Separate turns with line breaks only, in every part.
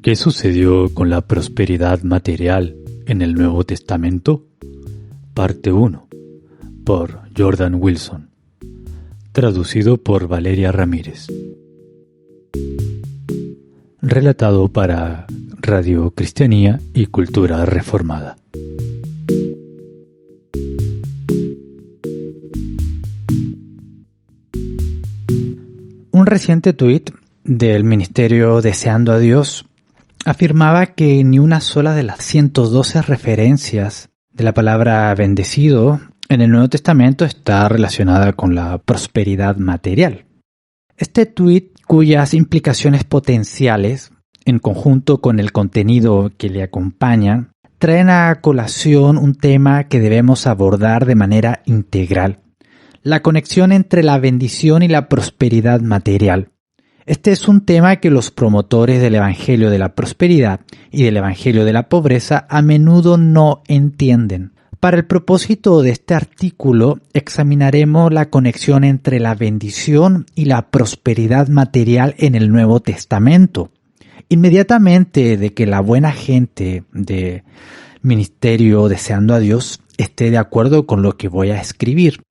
¿Qué sucedió con la prosperidad material en el Nuevo Testamento? Parte 1, por Jordan Wilson. Traducido por Valeria Ramírez. Relatado para Radio Cristianía y Cultura Reformada. Un reciente tuit del ministerio Deseando a Dios afirmaba que ni una sola de las 112 referencias de la palabra bendecido en el Nuevo Testamento está relacionada con la prosperidad material. Este tuit, cuyas implicaciones potenciales, en conjunto con el contenido que le acompaña, traen a colación un tema que debemos abordar de manera integral: la conexión entre la bendición y la prosperidad material. Este es un tema que los promotores del Evangelio de la Prosperidad y del Evangelio de la Pobreza a menudo no entienden. Para el propósito de este artículo, examinaremos la conexión entre la bendición y la prosperidad material en el Nuevo Testamento. Inmediatamente de que la buena gente de Ministerio Deseando a Dios esté de acuerdo con lo que voy a escribir.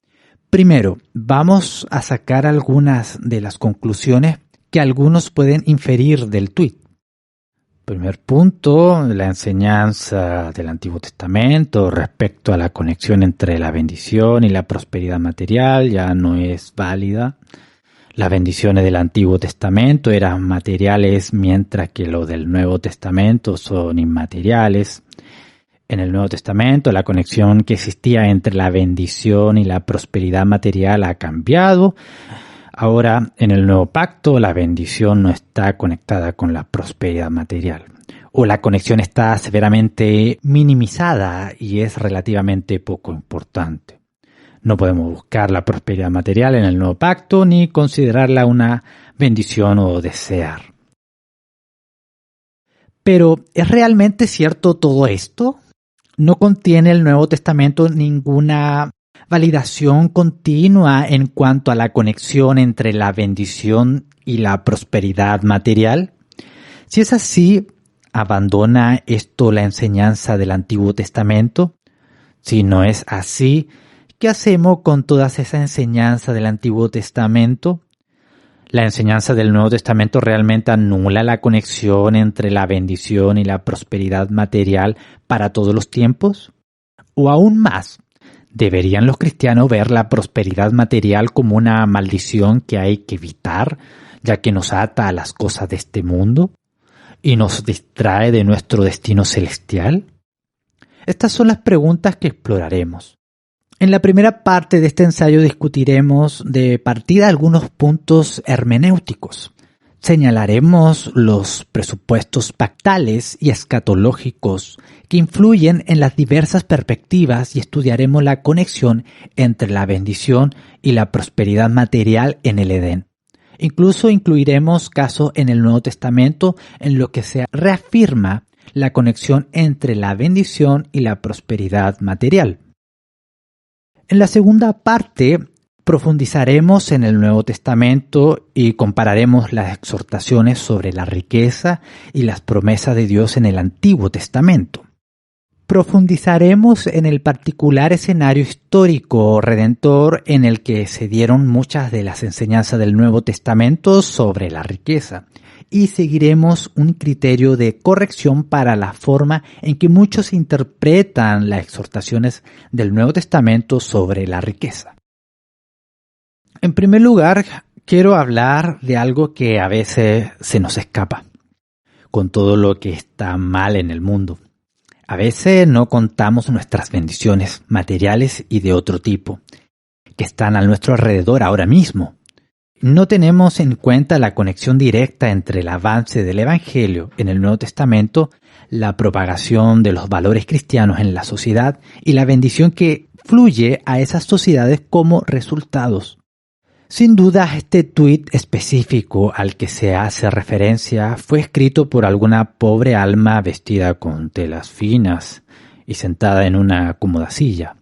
Primero, vamos a sacar algunas de las conclusiones que algunos pueden inferir del tuit. Primer punto, la enseñanza del Antiguo Testamento respecto a la conexión entre la bendición y la prosperidad material ya no es válida. Las bendiciones del Antiguo Testamento eran materiales, mientras que lo del Nuevo Testamento son inmateriales. En el Nuevo Testamento, la conexión que existía entre la bendición y la prosperidad material ha cambiado. Ahora, en el Nuevo Pacto, la bendición no está conectada con la prosperidad material, o la conexión está severamente minimizada y es relativamente poco importante. No podemos buscar la prosperidad material en el Nuevo Pacto ni considerarla una bendición o desear. Pero, ¿es realmente cierto todo esto? ¿No contiene el Nuevo Testamento ninguna validación continua en cuanto a la conexión entre la bendición y la prosperidad material? Si es así, ¿abandona esto la enseñanza del Antiguo Testamento? Si no es así, ¿qué hacemos con toda esa enseñanza del Antiguo Testamento? ¿La enseñanza del Nuevo Testamento realmente anula la conexión entre la bendición y la prosperidad material para todos los tiempos? O aún más, ¿deberían los cristianos ver la prosperidad material como una maldición que hay que evitar, ya que nos ata a las cosas de este mundo y nos distrae de nuestro destino celestial? Estas son las preguntas que exploraremos. En la primera parte de este ensayo discutiremos de partida algunos puntos hermenéuticos. Señalaremos los presupuestos pactales y escatológicos que influyen en las diversas perspectivas y estudiaremos la conexión entre la bendición y la prosperidad material en el Edén. Incluso incluiremos casos en el Nuevo Testamento en los que se reafirma la conexión entre la bendición y la prosperidad material. En la segunda parte, profundizaremos en el Nuevo Testamento y compararemos las exhortaciones sobre la riqueza y las promesas de Dios en el Antiguo Testamento. Profundizaremos en el particular escenario histórico redentor en el que se dieron muchas de las enseñanzas del Nuevo Testamento sobre la riqueza, y seguiremos un criterio de corrección para la forma en que muchos interpretan las exhortaciones del Nuevo Testamento sobre la riqueza. En primer lugar, quiero hablar de algo que a veces se nos escapa, con todo lo que está mal en el mundo. A veces no contamos nuestras bendiciones materiales y de otro tipo, que están a nuestro alrededor ahora mismo. No tenemos en cuenta la conexión directa entre el avance del Evangelio en el Nuevo Testamento, la propagación de los valores cristianos en la sociedad y la bendición que fluye a esas sociedades como resultados. Sin duda, este tuit específico al que se hace referencia fue escrito por alguna pobre alma vestida con telas finas y sentada en una cómoda silla,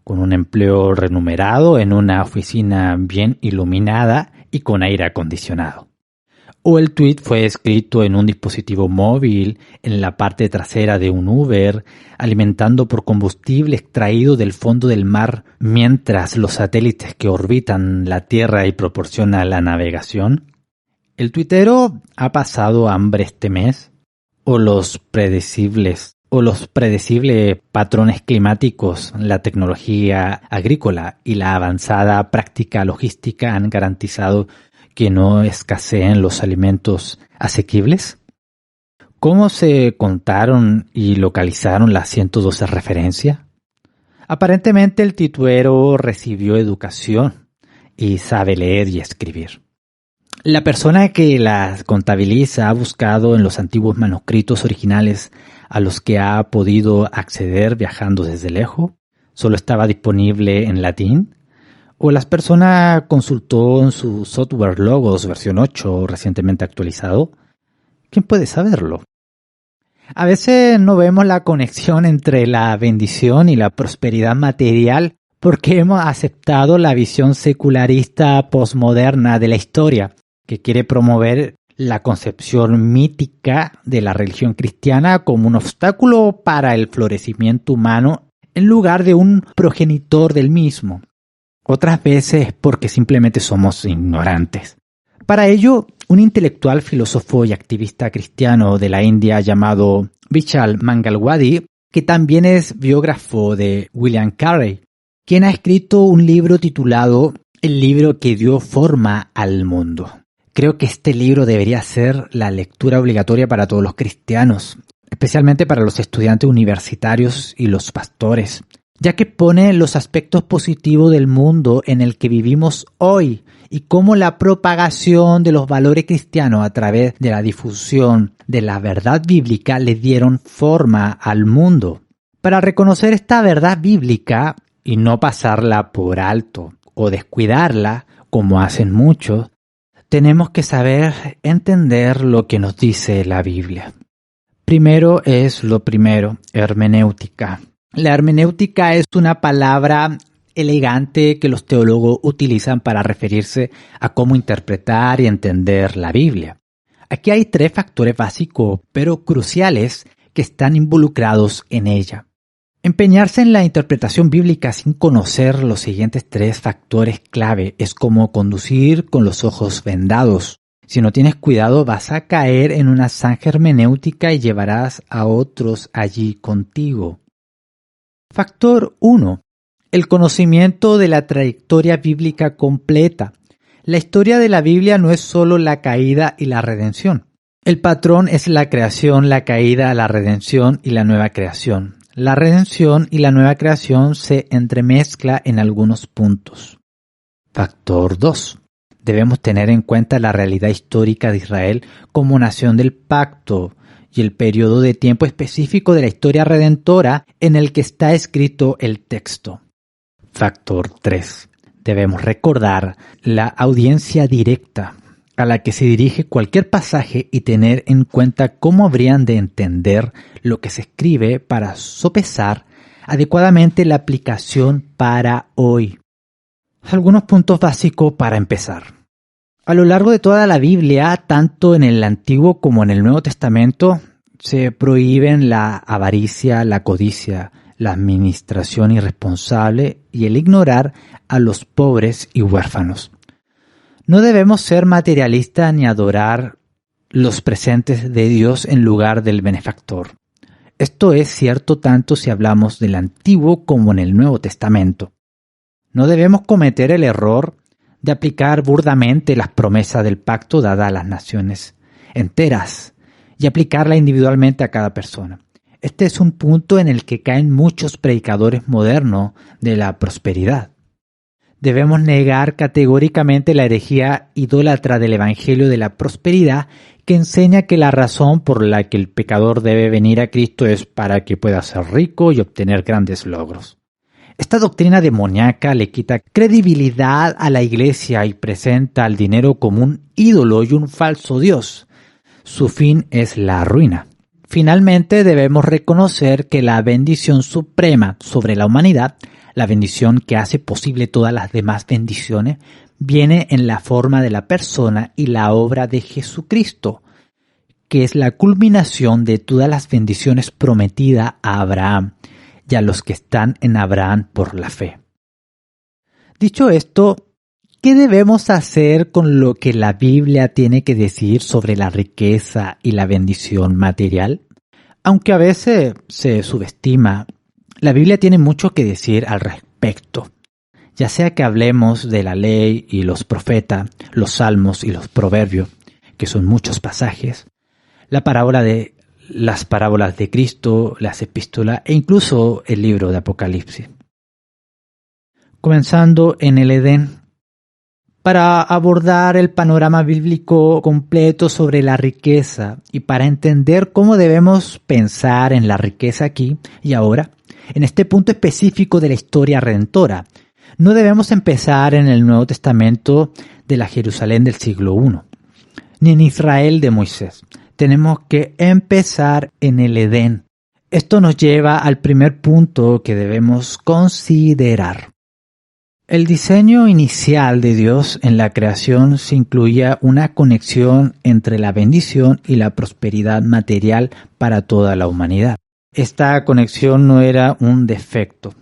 con un empleo remunerado en una oficina bien iluminada y con aire acondicionado. O el tweet fue escrito en un dispositivo móvil, en la parte trasera de un Uber, alimentando por combustible extraído del fondo del mar, mientras los satélites que orbitan la Tierra y proporcionan la navegación. ¿El tuitero ha pasado hambre este mes? ¿O los predecibles patrones climáticos, la tecnología agrícola y la avanzada práctica logística han garantizado que no escaseen los alimentos asequibles? ¿Cómo se contaron y localizaron las 112 referencias? Aparentemente el tuitero recibió educación y sabe leer y escribir. La persona que las contabiliza ha buscado en los antiguos manuscritos originales a los que ha podido acceder viajando desde lejos. ¿Solo estaba disponible en latín? ¿O las personas consultó en su software Logos versión 8 recientemente actualizado? ¿Quién puede saberlo? A veces no vemos la conexión entre la bendición y la prosperidad material porque hemos aceptado la visión secularista posmoderna de la historia, que quiere promover la concepción mítica de la religión cristiana como un obstáculo para el florecimiento humano en lugar de un progenitor del mismo. Otras veces porque simplemente somos ignorantes. Para ello, un intelectual, filósofo y activista cristiano de la India llamado Vishal Mangalwadi, que también es biógrafo de William Carey, quien ha escrito un libro titulado El libro que dio forma al mundo. Creo que este libro debería ser la lectura obligatoria para todos los cristianos, especialmente para los estudiantes universitarios y los pastores, ya que pone los aspectos positivos del mundo en el que vivimos hoy y cómo la propagación de los valores cristianos a través de la difusión de la verdad bíblica le dieron forma al mundo. Para reconocer esta verdad bíblica y no pasarla por alto o descuidarla, como hacen muchos, tenemos que saber entender lo que nos dice la Biblia. Primero, hermenéutica. La hermenéutica es una palabra elegante que los teólogos utilizan para referirse a cómo interpretar y entender la Biblia. Aquí hay 3 factores básicos, pero cruciales, que están involucrados en ella. Empeñarse en la interpretación bíblica sin conocer los siguientes 3 factores clave es como conducir con los ojos vendados. Si no tienes cuidado vas a caer en una zanja hermenéutica y llevarás a otros allí contigo. Factor 1. El conocimiento de la trayectoria bíblica completa. La historia de la Biblia no es solo la caída y la redención. El patrón es la creación, la caída, la redención y la nueva creación. La redención y la nueva creación se entremezcla en algunos puntos. Factor 2. Debemos tener en cuenta la realidad histórica de Israel como nación del pacto y el periodo de tiempo específico de la historia redentora en el que está escrito el texto. Factor 3. Debemos recordar la audiencia directa a la que se dirige cualquier pasaje y tener en cuenta cómo habrían de entender lo que se escribe para sopesar adecuadamente la aplicación para hoy. Algunos puntos básicos para empezar. A lo largo de toda la Biblia, tanto en el Antiguo como en el Nuevo Testamento, se prohíben la avaricia, la codicia, la administración irresponsable y el ignorar a los pobres y huérfanos. No debemos ser materialistas ni adorar los presentes de Dios en lugar del benefactor. Esto es cierto tanto si hablamos del Antiguo como en el Nuevo Testamento. No debemos cometer el error de aplicar burdamente las promesas del pacto dadas a las naciones enteras y aplicarla individualmente a cada persona. Este es un punto en el que caen muchos predicadores modernos de la prosperidad. Debemos negar categóricamente la herejía idólatra del Evangelio de la prosperidad que enseña que la razón por la que el pecador debe venir a Cristo es para que pueda ser rico y obtener grandes logros. Esta doctrina demoníaca le quita credibilidad a la iglesia y presenta al dinero como un ídolo y un falso Dios. Su fin es la ruina. Finalmente, debemos reconocer que la bendición suprema sobre la humanidad, la bendición que hace posible todas las demás bendiciones, viene en la forma de la persona y la obra de Jesucristo, que es la culminación de todas las bendiciones prometidas a Abraham y a los que están en Abraham por la fe. Dicho esto, ¿qué debemos hacer con lo que la Biblia tiene que decir sobre la riqueza y la bendición material? Aunque a veces se subestima, la Biblia tiene mucho que decir al respecto. Ya sea que hablemos de la ley y los profetas, los salmos y los proverbios, que son muchos pasajes, las parábolas de Cristo, las epístolas e incluso el libro de Apocalipsis. Comenzando en el Edén, para abordar el panorama bíblico completo sobre la riqueza y para entender cómo debemos pensar en la riqueza aquí y ahora, en este punto específico de la historia redentora, no debemos empezar en el Nuevo Testamento de la Jerusalén del siglo I, ni en Israel de Moisés. Tenemos que empezar en el Edén. Esto nos lleva al primer punto que debemos considerar. El diseño inicial de Dios en la creación se incluía una conexión entre la bendición y la prosperidad material para toda la humanidad. Esta conexión no era un defecto.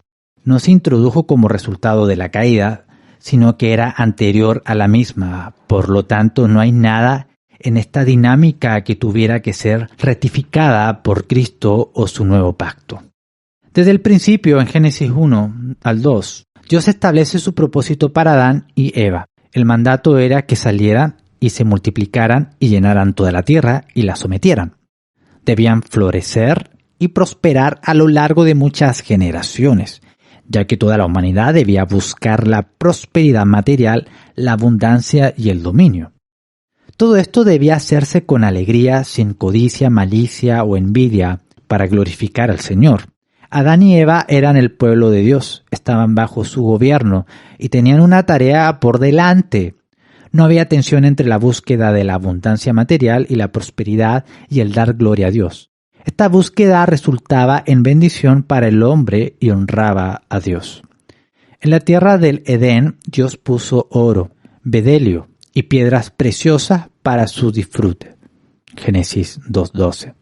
No se introdujo como resultado de la caída, sino que era anterior a la misma. Por lo tanto, no hay nada en esta dinámica que tuviera que ser rectificada por Cristo o su nuevo pacto. Desde el principio, en Génesis 1 al 2, Dios establece su propósito para Adán y Eva. El mandato era que salieran y se multiplicaran y llenaran toda la tierra y la sometieran. Debían florecer y prosperar a lo largo de muchas generaciones, ya que toda la humanidad debía buscar la prosperidad material, la abundancia y el dominio. Todo esto debía hacerse con alegría, sin codicia, malicia o envidia, para glorificar al Señor. Adán y Eva eran el pueblo de Dios, estaban bajo su gobierno y tenían una tarea por delante. No había tensión entre la búsqueda de la abundancia material y la prosperidad y el dar gloria a Dios. Esta búsqueda resultaba en bendición para el hombre y honraba a Dios. En la tierra del Edén, Dios puso oro, bedelio y piedras preciosas para su disfrute. Génesis 2:12.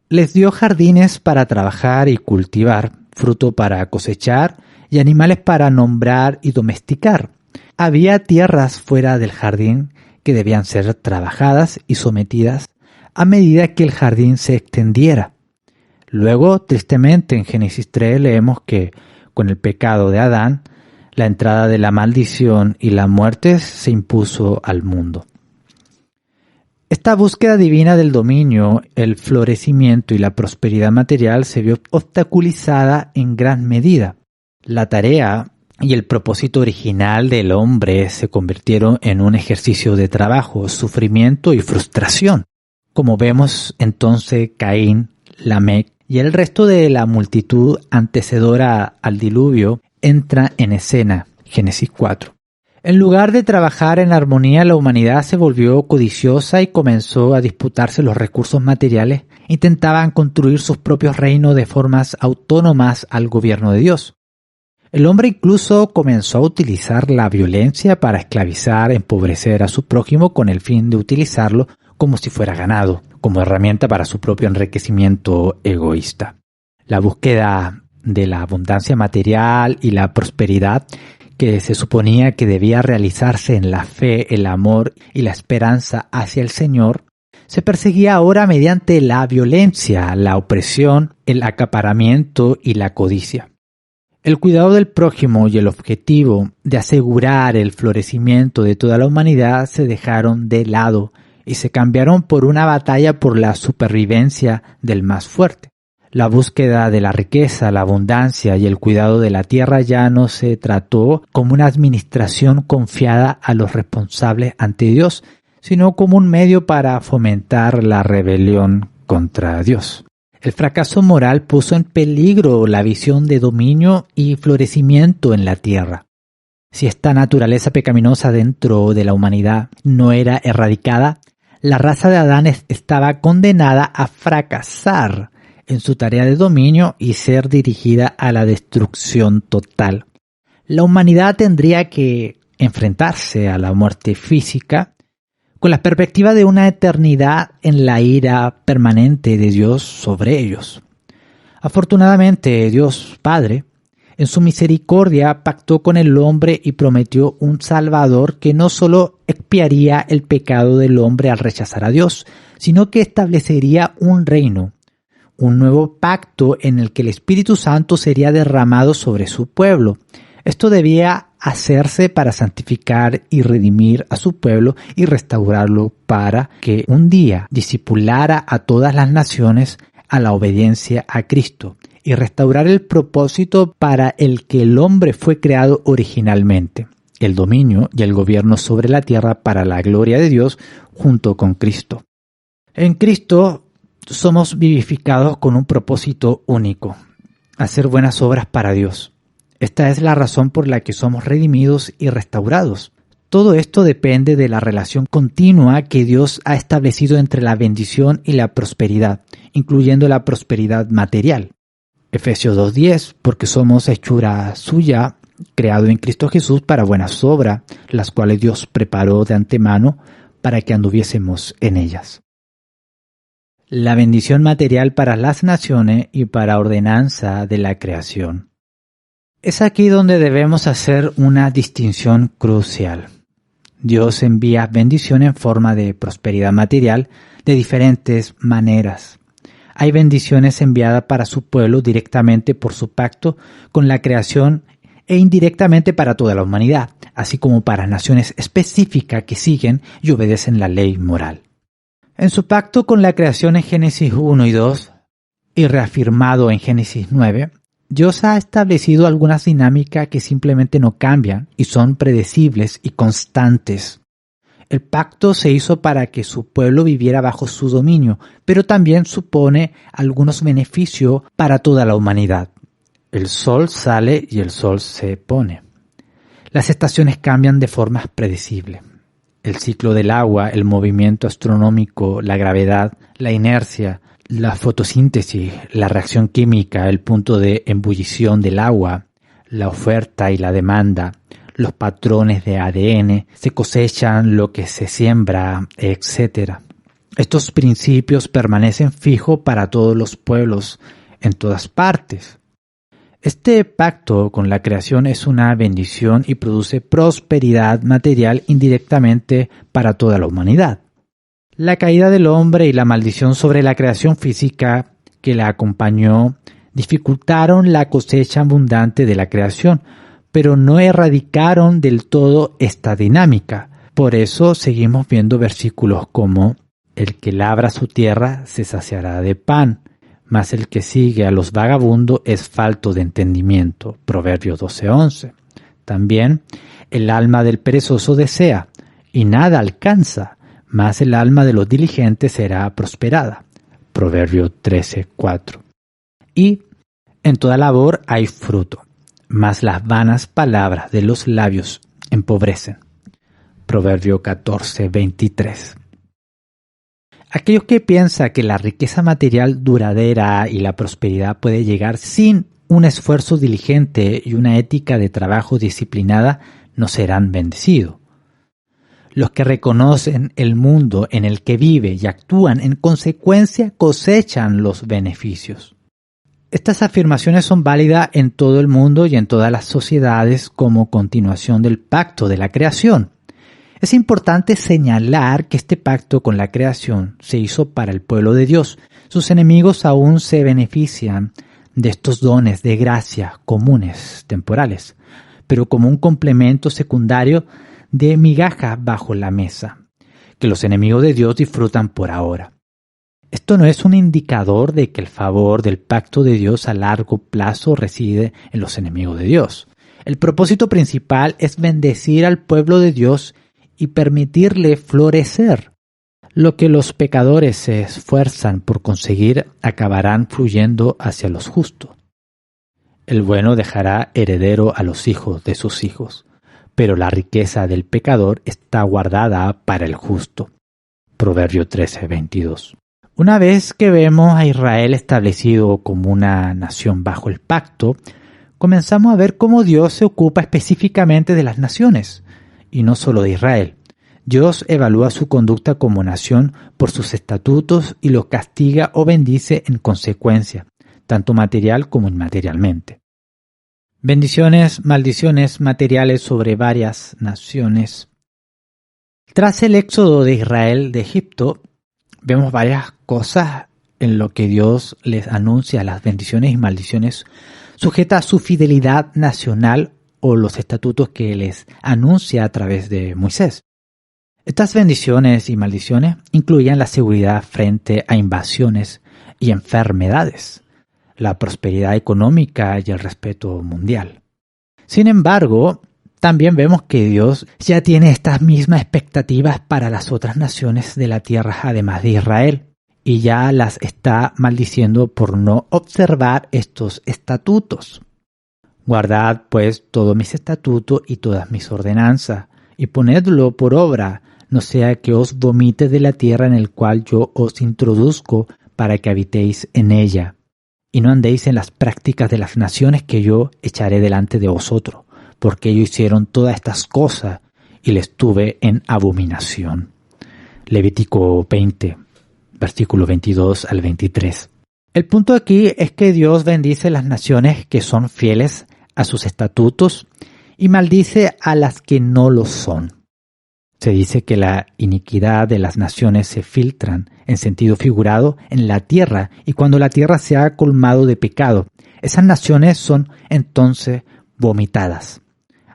Les dio jardines para trabajar y cultivar, fruto para cosechar y animales para nombrar y domesticar. Había tierras fuera del jardín que debían ser trabajadas y sometidas a medida que el jardín se extendiera. Luego, tristemente, en Génesis 3 leemos que, con el pecado de Adán, la entrada de la maldición y la muerte se impuso al mundo. Esta búsqueda divina del dominio, el florecimiento y la prosperidad material se vio obstaculizada en gran medida. La tarea y el propósito original del hombre se convirtieron en un ejercicio de trabajo, sufrimiento y frustración. Como vemos entonces, Caín, Lamec y el resto de la multitud antecedora al diluvio entra en escena, Génesis 4. En lugar de trabajar en armonía, la humanidad se volvió codiciosa y comenzó a disputarse los recursos materiales. Intentaban construir sus propios reinos de formas autónomas al gobierno de Dios. El hombre incluso comenzó a utilizar la violencia para esclavizar, empobrecer a su prójimo con el fin de utilizarlo como si fuera ganado, como herramienta para su propio enriquecimiento egoísta. La búsqueda de la abundancia material y la prosperidad que se suponía que debía realizarse en la fe, el amor y la esperanza hacia el Señor, se perseguía ahora mediante la violencia, la opresión, el acaparamiento y la codicia. El cuidado del prójimo y el objetivo de asegurar el florecimiento de toda la humanidad se dejaron de lado y se cambiaron por una batalla por la supervivencia del más fuerte. La búsqueda de la riqueza, la abundancia y el cuidado de la tierra ya no se trató como una administración confiada a los responsables ante Dios, sino como un medio para fomentar la rebelión contra Dios. El fracaso moral puso en peligro la visión de dominio y florecimiento en la tierra. Si esta naturaleza pecaminosa dentro de la humanidad no era erradicada, la raza de Adán estaba condenada a fracasar en su tarea de dominio y ser dirigida a la destrucción total. La humanidad tendría que enfrentarse a la muerte física con la perspectiva de una eternidad en la ira permanente de Dios sobre ellos. Afortunadamente, Dios Padre, en su misericordia, pactó con el hombre y prometió un Salvador que no solo expiaría el pecado del hombre al rechazar a Dios, sino que establecería un reino, un nuevo pacto en el que el Espíritu Santo sería derramado sobre su pueblo. Esto debía hacerse para santificar y redimir a su pueblo y restaurarlo para que un día discipulara a todas las naciones a la obediencia a Cristo y restaurar el propósito para el que el hombre fue creado originalmente, el dominio y el gobierno sobre la tierra para la gloria de Dios junto con Cristo. En Cristo somos vivificados con un propósito único, hacer buenas obras para Dios. Esta es la razón por la que somos redimidos y restaurados. Todo esto depende de la relación continua que Dios ha establecido entre la bendición y la prosperidad, incluyendo la prosperidad material. Efesios 2:10, porque somos hechura suya, creado en Cristo Jesús para buenas obras, las cuales Dios preparó de antemano para que anduviésemos en ellas. La bendición material para las naciones y para ordenanza de la creación. Es aquí donde debemos hacer una distinción crucial. Dios envía bendición en forma de prosperidad material de diferentes maneras. Hay bendiciones enviadas para su pueblo directamente por su pacto con la creación e indirectamente para toda la humanidad, así como para naciones específicas que siguen y obedecen la ley moral. En su pacto con la creación en Génesis 1 y 2 y reafirmado en Génesis 9, Dios ha establecido algunas dinámicas que simplemente no cambian y son predecibles y constantes. El pacto se hizo para que su pueblo viviera bajo su dominio, pero también supone algunos beneficios para toda la humanidad. El sol sale y el sol se pone. Las estaciones cambian de forma predecible. El ciclo del agua, el movimiento astronómico, la gravedad, la inercia, la fotosíntesis, la reacción química, el punto de ebullición del agua, la oferta y la demanda, los patrones de ADN, se cosechan lo que se siembra, etc. Estos principios permanecen fijos para todos los pueblos, en todas partes. Este pacto con la creación es una bendición y produce prosperidad material indirectamente para toda la humanidad. La caída del hombre y la maldición sobre la creación física que la acompañó dificultaron la cosecha abundante de la creación, pero no erradicaron del todo esta dinámica. Por eso seguimos viendo versículos como: el que labra su tierra se saciará de pan, mas el que sigue a los vagabundos es falto de entendimiento. Proverbios 12:11. También, el alma del perezoso desea, y nada alcanza, mas el alma de los diligentes será prosperada. Proverbio 13:4. Y en toda labor hay fruto, mas las vanas palabras de los labios empobrecen. Proverbio 14:23. Aquellos que piensan que la riqueza material duradera y la prosperidad puede llegar sin un esfuerzo diligente y una ética de trabajo disciplinada no serán bendecidos. Los que reconocen el mundo en el que vive y actúan en consecuencia cosechan los beneficios. Estas afirmaciones son válidas en todo el mundo y en todas las sociedades como continuación del pacto de la creación. Es importante señalar que este pacto con la creación se hizo para el pueblo de Dios. Sus enemigos aún se benefician de estos dones de gracia comunes, temporales, pero como un complemento secundario de migaja bajo la mesa, que los enemigos de Dios disfrutan por ahora. Esto no es un indicador de que el favor del pacto de Dios a largo plazo reside en los enemigos de Dios. El propósito principal es bendecir al pueblo de Dios y permitirle florecer. Lo que los pecadores se esfuerzan por conseguir acabarán fluyendo hacia los justos. El bueno dejará heredero a los hijos de sus hijos, pero la riqueza del pecador está guardada para el justo. Proverbio 13:22. Una vez que vemos a Israel establecido como una nación bajo el pacto, comenzamos a ver cómo Dios se ocupa específicamente de las naciones. y no solo de Israel. Dios evalúa su conducta como nación por sus estatutos y los castiga o bendice en consecuencia, tanto material como inmaterialmente. Bendiciones, maldiciones materiales sobre varias naciones. Tras el éxodo de Israel de Egipto, vemos varias cosas en lo que Dios les anuncia las bendiciones y maldiciones sujetas a su fidelidad nacional o los estatutos que les anuncia a través de Moisés. Estas bendiciones y maldiciones incluían la seguridad frente a invasiones y enfermedades, la prosperidad económica y el respeto mundial. Sin embargo, también vemos que Dios ya tiene estas mismas expectativas para las otras naciones de la tierra además de Israel, y ya las está maldiciendo por no observar estos estatutos. Guardad pues todos mis estatutos y todas mis ordenanzas, y ponedlo por obra, no sea que os vomite de la tierra en el cual yo os introduzco para que habitéis en ella, y no andéis en las prácticas de las naciones que yo echaré delante de vosotros, porque ellos hicieron todas estas cosas y les tuve en abominación. Levítico 20, versículo 22 al 23. El punto aquí es que Dios bendice las naciones que son fieles a sus estatutos y maldice a las que no lo son. Se dice que la iniquidad de las naciones se filtran, en sentido figurado, en la tierra, y cuando la tierra se ha colmado de pecado, esas naciones son entonces vomitadas.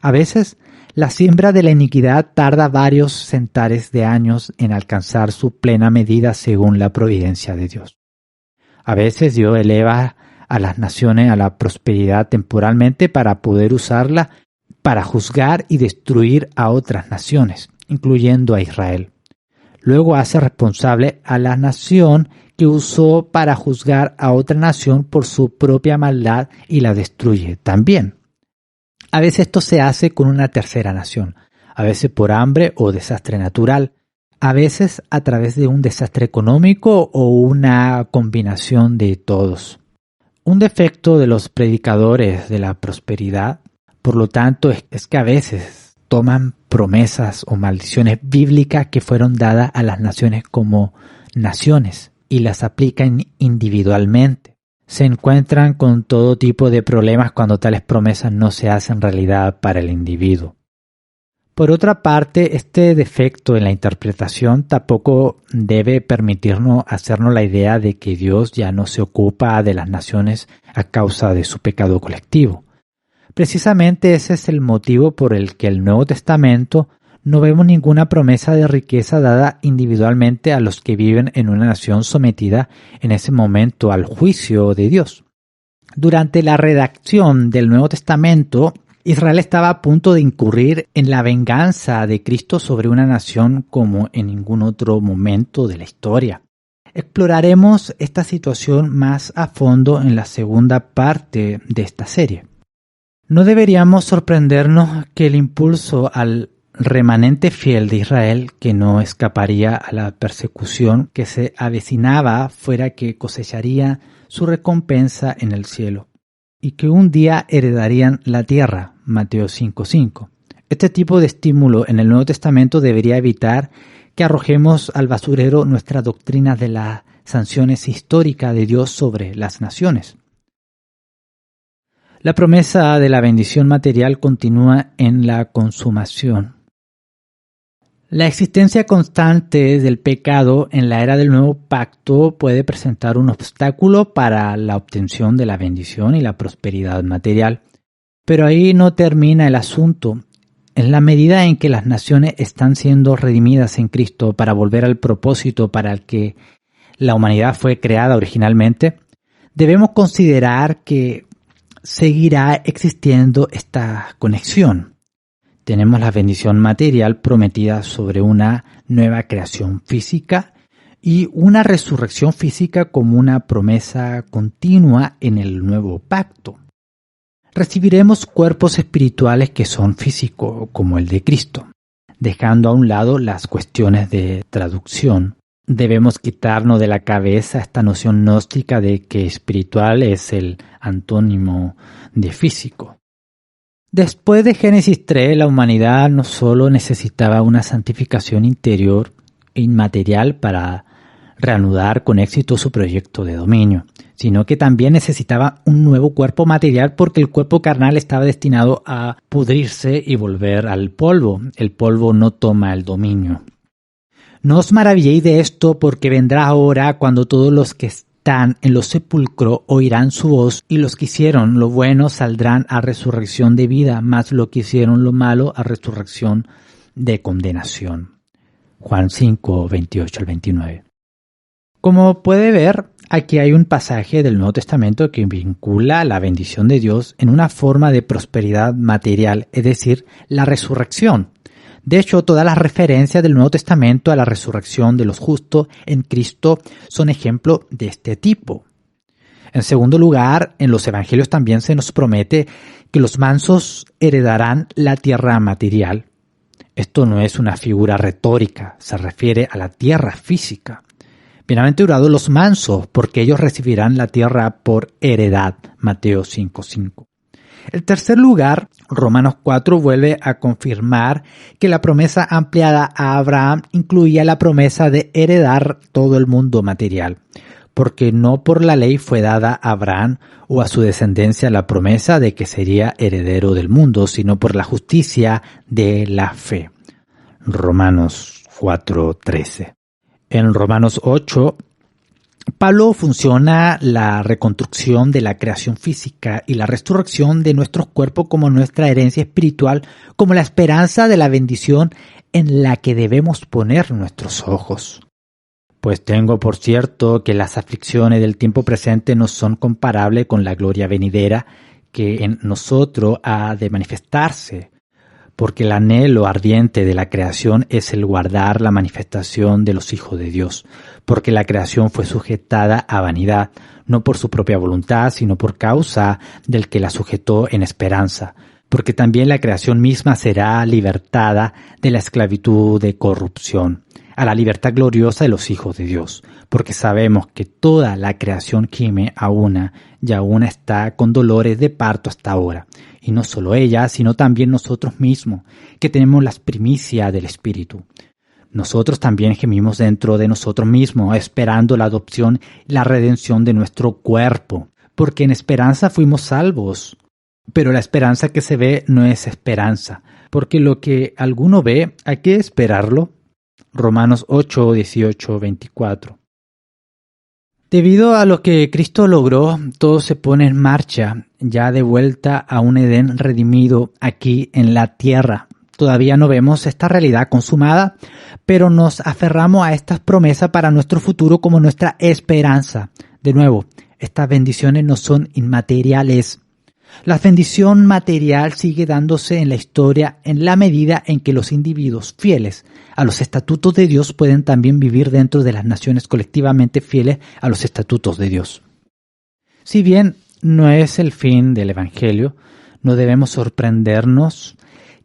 A veces, la siembra de la iniquidad tarda varios centenares de años en alcanzar su plena medida según la providencia de Dios. A veces Dios eleva a las naciones a la prosperidad temporalmente para poder usarla para juzgar y destruir a otras naciones, incluyendo a Israel. Luego hace responsable a la nación que usó para juzgar a otra nación por su propia maldad y la destruye también. A veces esto se hace con una tercera nación, a veces por hambre o desastre natural, a veces a través de un desastre económico o una combinación de todos. Un defecto de los predicadores de la prosperidad, por lo tanto, es que a veces toman promesas o maldiciones bíblicas que fueron dadas a las naciones como naciones y las aplican individualmente. Se encuentran con todo tipo de problemas cuando tales promesas no se hacen realidad para el individuo. Por otra parte, este defecto en la interpretación tampoco debe permitirnos hacernos la idea de que Dios ya no se ocupa de las naciones a causa de su pecado colectivo. Precisamente ese es el motivo por el que en el Nuevo Testamento no vemos ninguna promesa de riqueza dada individualmente a los que viven en una nación sometida en ese momento al juicio de Dios. Durante la redacción del Nuevo Testamento, Israel estaba a punto de incurrir en la venganza de Cristo sobre una nación como en ningún otro momento de la historia. Exploraremos esta situación más a fondo en la segunda parte de esta serie. No deberíamos sorprendernos que el impulso al remanente fiel de Israel, que no escaparía a la persecución que se avecinaba, fuera que cosecharía su recompensa en el cielo, y que un día heredarían la tierra, Mateo 5:5. Este tipo de estímulo en el Nuevo Testamento debería evitar que arrojemos al basurero nuestra doctrina de las sanciones históricas de Dios sobre las naciones. La promesa de la bendición material continúa en la consumación. La existencia constante del pecado en la era del nuevo pacto puede presentar un obstáculo para la obtención de la bendición y la prosperidad material. Pero ahí no termina el asunto. En la medida en que las naciones están siendo redimidas en Cristo para volver al propósito para el que la humanidad fue creada originalmente, debemos considerar que seguirá existiendo esta conexión. Tenemos la bendición material prometida sobre una nueva creación física y una resurrección física como una promesa continua en el nuevo pacto. Recibiremos cuerpos espirituales que son físicos, como el de Cristo. Dejando a un lado las cuestiones de traducción, debemos quitarnos de la cabeza esta noción gnóstica de que espiritual es el antónimo de físico. Después de Génesis 3, la humanidad no solo necesitaba una santificación interior e inmaterial para reanudar con éxito su proyecto de dominio, sino que también necesitaba un nuevo cuerpo material porque el cuerpo carnal estaba destinado a pudrirse y volver al polvo. El polvo no toma el dominio. No os maravilléis de esto, porque vendrá hora cuando todos los que están en los sepulcros oirán su voz, y los que hicieron lo bueno saldrán a resurrección de vida, mas los que hicieron lo malo a resurrección de condenación. Juan 5, 28 al 29. Como puede ver, aquí hay un pasaje del Nuevo Testamento que vincula la bendición de Dios en una forma de prosperidad material, es decir, la resurrección. De hecho, todas las referencias del Nuevo Testamento a la resurrección de los justos en Cristo son ejemplos de este tipo. En segundo lugar, en los evangelios también se nos promete que los mansos heredarán la tierra material. Esto no es una figura retórica, se refiere a la tierra física. Bienaventurados los mansos, porque ellos recibirán la tierra por heredad. Mateo 5:5. En tercer lugar, Romanos 4 vuelve a confirmar que la promesa ampliada a Abraham incluía la promesa de heredar todo el mundo material, porque no por la ley fue dada a Abraham o a su descendencia la promesa de que sería heredero del mundo, sino por la justicia de la fe. Romanos 4:13. En Romanos 8, Pablo funciona la reconstrucción de la creación física y la resurrección de nuestros cuerpos como nuestra herencia espiritual, como la esperanza de la bendición en la que debemos poner nuestros ojos. Pues tengo por cierto que las aflicciones del tiempo presente no son comparables con la gloria venidera que en nosotros ha de manifestarse. Porque el anhelo ardiente de la creación es el guardar la manifestación de los hijos de Dios, porque la creación fue sujetada a vanidad, no por su propia voluntad, sino por causa del que la sujetó en esperanza, porque también la creación misma será libertada de la esclavitud de corrupción, a la libertad gloriosa de los hijos de Dios, porque sabemos que toda la creación gime a una y aún está con dolores de parto hasta ahora. Y no solo ella, sino también nosotros mismos, que tenemos las primicias del Espíritu. Nosotros también gemimos dentro de nosotros mismos, esperando la adopción y la redención de nuestro cuerpo, porque en esperanza fuimos salvos. Pero la esperanza que se ve no es esperanza, porque lo que alguno ve, hay que esperarlo. Romanos 8, 18, 24. Debido a lo que Cristo logró, todo se pone en marcha, ya de vuelta a un Edén redimido aquí en la tierra. Todavía no vemos esta realidad consumada, pero nos aferramos a estas promesas para nuestro futuro como nuestra esperanza. De nuevo, estas bendiciones no son inmateriales. La bendición material sigue dándose en la historia en la medida en que los individuos fieles a los estatutos de Dios pueden también vivir dentro de las naciones colectivamente fieles a los estatutos de Dios. Si bien no es el fin del Evangelio, no debemos sorprendernos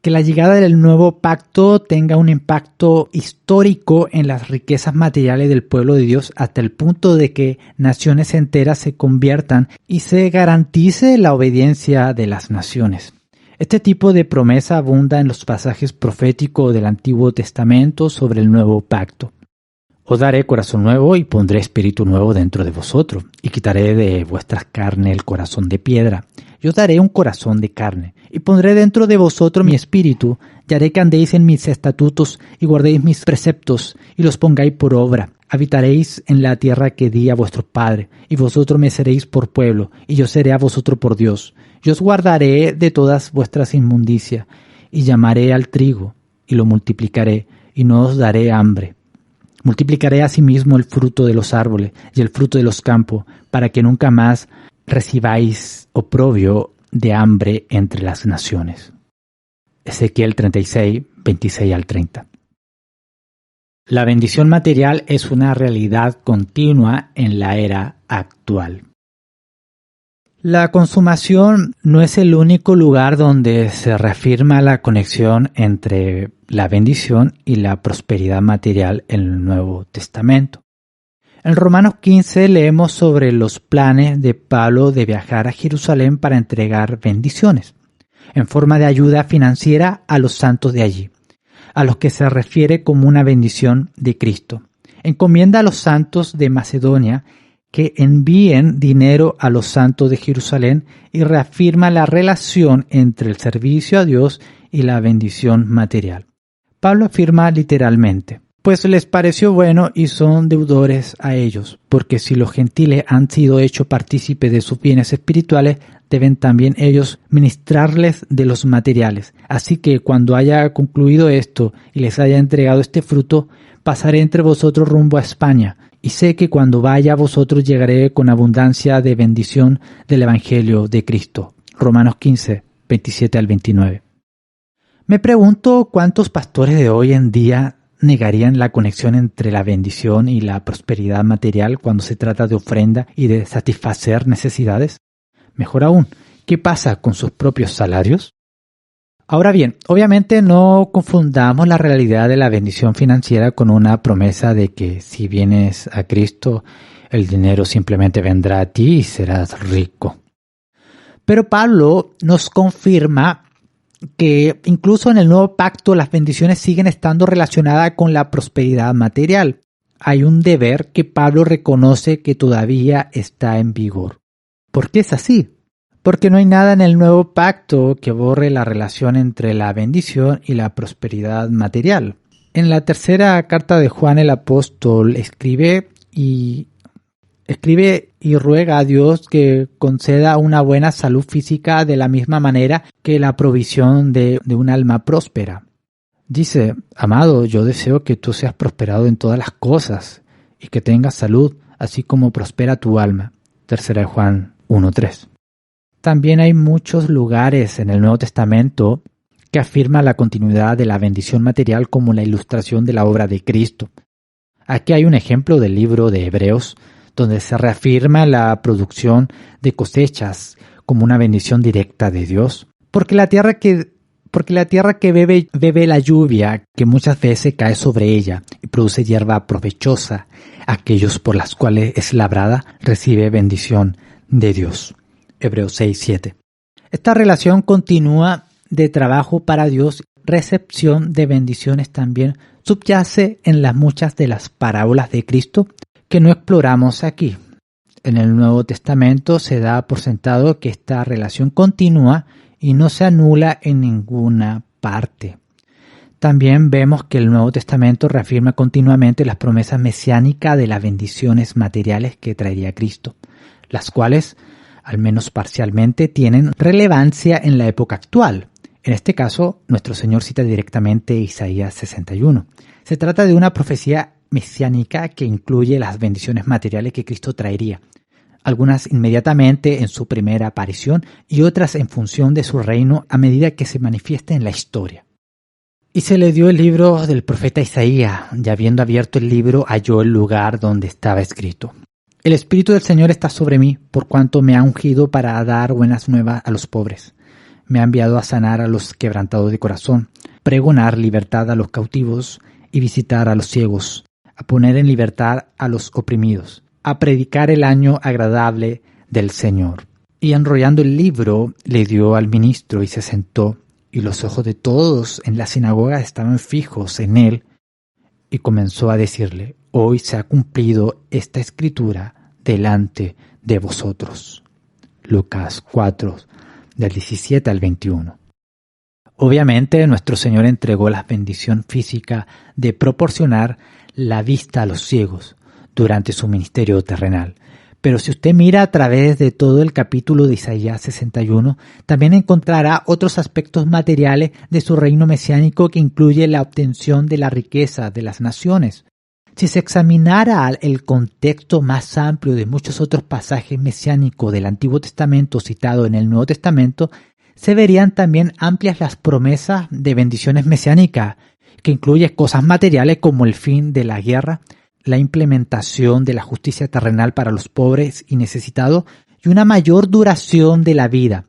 que la llegada del nuevo pacto tenga un impacto histórico en las riquezas materiales del pueblo de Dios hasta el punto de que naciones enteras se conviertan y se garantice la obediencia de las naciones. Este tipo de promesa abunda en los pasajes proféticos del Antiguo Testamento sobre el nuevo pacto. Os daré corazón nuevo y pondré espíritu nuevo dentro de vosotros, y quitaré de vuestras carnes el corazón de piedra. Yo os daré un corazón de carne, y pondré dentro de vosotros mi espíritu, y haré que andéis en mis estatutos, y guardéis mis preceptos, y los pongáis por obra. Habitaréis en la tierra que di a vuestro padre, y vosotros me seréis por pueblo, y yo seré a vosotros por Dios. Yo os guardaré de todas vuestras inmundicias, y llamaré al trigo, y lo multiplicaré, y no os daré hambre. Multiplicaré asimismo el fruto de los árboles y el fruto de los campos, para que nunca más recibáis oprobio de hambre entre las naciones. Ezequiel 36, 26 al 30. La bendición material es una realidad continua en la era actual. La consumación no es el único lugar donde se reafirma la conexión entre la bendición y la prosperidad material en el Nuevo Testamento. En Romanos 15 leemos sobre los planes de Pablo de viajar a Jerusalén para entregar bendiciones. en forma de ayuda financiera a los santos de allí, a los que se refiere como una bendición de Cristo. Encomienda a los santos de Macedonia que envíen dinero a los santos de Jerusalén y reafirma la relación entre el servicio a Dios y la bendición material. Pablo afirma literalmente: pues les pareció bueno y son deudores a ellos, porque si los gentiles han sido hechos partícipes de sus bienes espirituales, deben también ellos ministrarles de los materiales. Así que cuando haya concluido esto y les haya entregado este fruto, pasaré entre vosotros rumbo a España, y sé que cuando vaya a vosotros llegaré con abundancia de bendición del Evangelio de Cristo. Romanos 15, 27 al 29. Me pregunto cuántos pastores de hoy en día negarían la conexión entre la bendición y la prosperidad material cuando se trata de ofrenda y de satisfacer necesidades. Mejor aún, ¿qué pasa con sus propios salarios? Ahora bien, obviamente no confundamos la realidad de la bendición financiera con una promesa de que si vienes a Cristo, el dinero simplemente vendrá a ti y serás rico. Pero Pablo nos confirma que incluso en el nuevo pacto las bendiciones siguen estando relacionadas con la prosperidad material. Hay un deber que Pablo reconoce que todavía está en vigor. ¿Por qué es así? Porque no hay nada en el nuevo pacto que borre la relación entre la bendición y la prosperidad material. En la tercera carta de Juan el apóstol escribe y ruega a Dios que conceda una buena salud física de la misma manera que la provisión de un alma próspera. Dice: amado, yo deseo que tú seas prosperado en todas las cosas y que tengas salud, así como prospera tu alma. Tercera de Juan 1:3. También hay muchos lugares en el Nuevo Testamento que afirman la continuidad de la bendición material como la ilustración de la obra de Cristo. Aquí hay un ejemplo del libro de Hebreos, donde se reafirma la producción de cosechas como una bendición directa de Dios. Porque la tierra que bebe la lluvia, que muchas veces cae sobre ella y produce hierba provechosa, aquellos por las cuales es labrada, recibe bendición de Dios. Hebreos 6:7. Esta relación continua de trabajo para Dios, recepción de bendiciones también, subyace en las muchas de las parábolas de Cristo que no exploramos aquí. En el Nuevo Testamento se da por sentado que esta relación continúa y no se anula en ninguna parte. También vemos que el Nuevo Testamento reafirma continuamente las promesas mesiánicas de las bendiciones materiales que traería Cristo, las cuales, al menos parcialmente, tienen relevancia en la época actual. En este caso, nuestro Señor cita directamente Isaías 61. Se trata de una profecía mesiánica que incluye las bendiciones materiales que Cristo traería, algunas inmediatamente en su primera aparición y otras en función de su reino a medida que se manifieste en la historia. Y se le dio el libro del profeta Isaías, y habiendo abierto el libro halló el lugar donde estaba escrito: el Espíritu del Señor está sobre mí, por cuanto me ha ungido para dar buenas nuevas a los pobres. Me ha enviado a sanar a los quebrantados de corazón, pregonar libertad a los cautivos y visitar a los ciegos, a poner en libertad a los oprimidos, a predicar el año agradable del Señor. Y enrollando el libro, le dio al ministro y se sentó, y los ojos de todos en la sinagoga estaban fijos en él, y comenzó a decirle: hoy se ha cumplido esta escritura delante de vosotros. Lucas 4, del 17 al 21. Obviamente, nuestro Señor entregó la bendición física de proporcionar la vista a los ciegos durante su ministerio terrenal. Pero si usted mira a través de todo el capítulo de Isaías 61, también encontrará otros aspectos materiales de su reino mesiánico que incluye la obtención de la riqueza de las naciones. Si se examinara el contexto más amplio de muchos otros pasajes mesiánicos del Antiguo Testamento citado en el Nuevo Testamento, se verían también amplias las promesas de bendiciones mesiánicas, que incluye cosas materiales como el fin de la guerra, la implementación de la justicia terrenal para los pobres y necesitados y una mayor duración de la vida,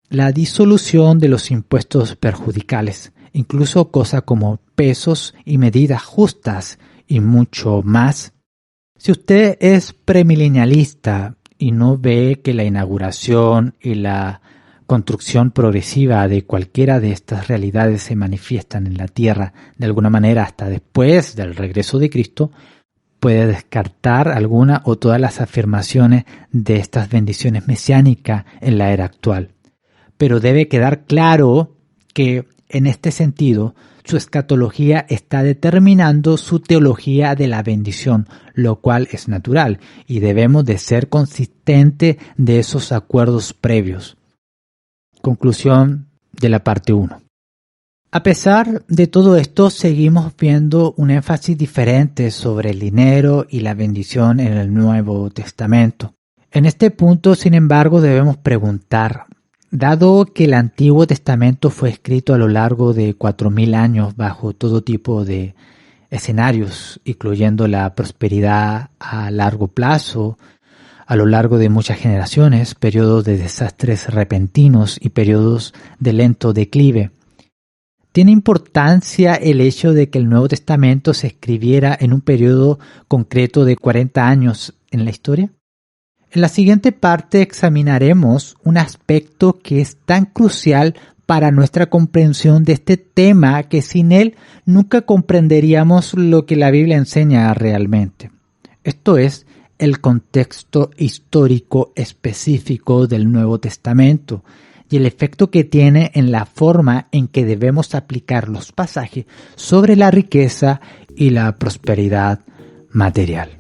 la disolución de los impuestos perjudiciales, incluso cosas como pesos y medidas justas y mucho más. Si usted es premilenialista y no ve que la inauguración y la construcción progresiva de cualquiera de estas realidades se manifiestan en la tierra de alguna manera hasta después del regreso de Cristo, puede descartar alguna o todas las afirmaciones de estas bendiciones mesiánicas en la era actual. Pero debe quedar claro que, en este sentido, su escatología está determinando su teología de la bendición, lo cual es natural, y debemos de ser consistentes de esos acuerdos previos. Conclusión de la parte 1. A pesar de todo esto, seguimos viendo un énfasis diferente sobre el dinero y la bendición en el Nuevo Testamento. En este punto, sin embargo, debemos preguntar, dado que el Antiguo Testamento fue escrito a lo largo de 4000 años bajo todo tipo de escenarios, incluyendo la prosperidad a largo plazo, a lo largo de muchas generaciones, periodos de desastres repentinos y periodos de lento declive, ¿tiene importancia el hecho de que el Nuevo Testamento se escribiera en un periodo concreto de 40 años en la historia? En la siguiente parte examinaremos un aspecto que es tan crucial para nuestra comprensión de este tema que sin él nunca comprenderíamos lo que la Biblia enseña realmente. Esto es el contexto histórico específico del Nuevo Testamento y el efecto que tiene en la forma en que debemos aplicar los pasajes sobre la riqueza y la prosperidad material.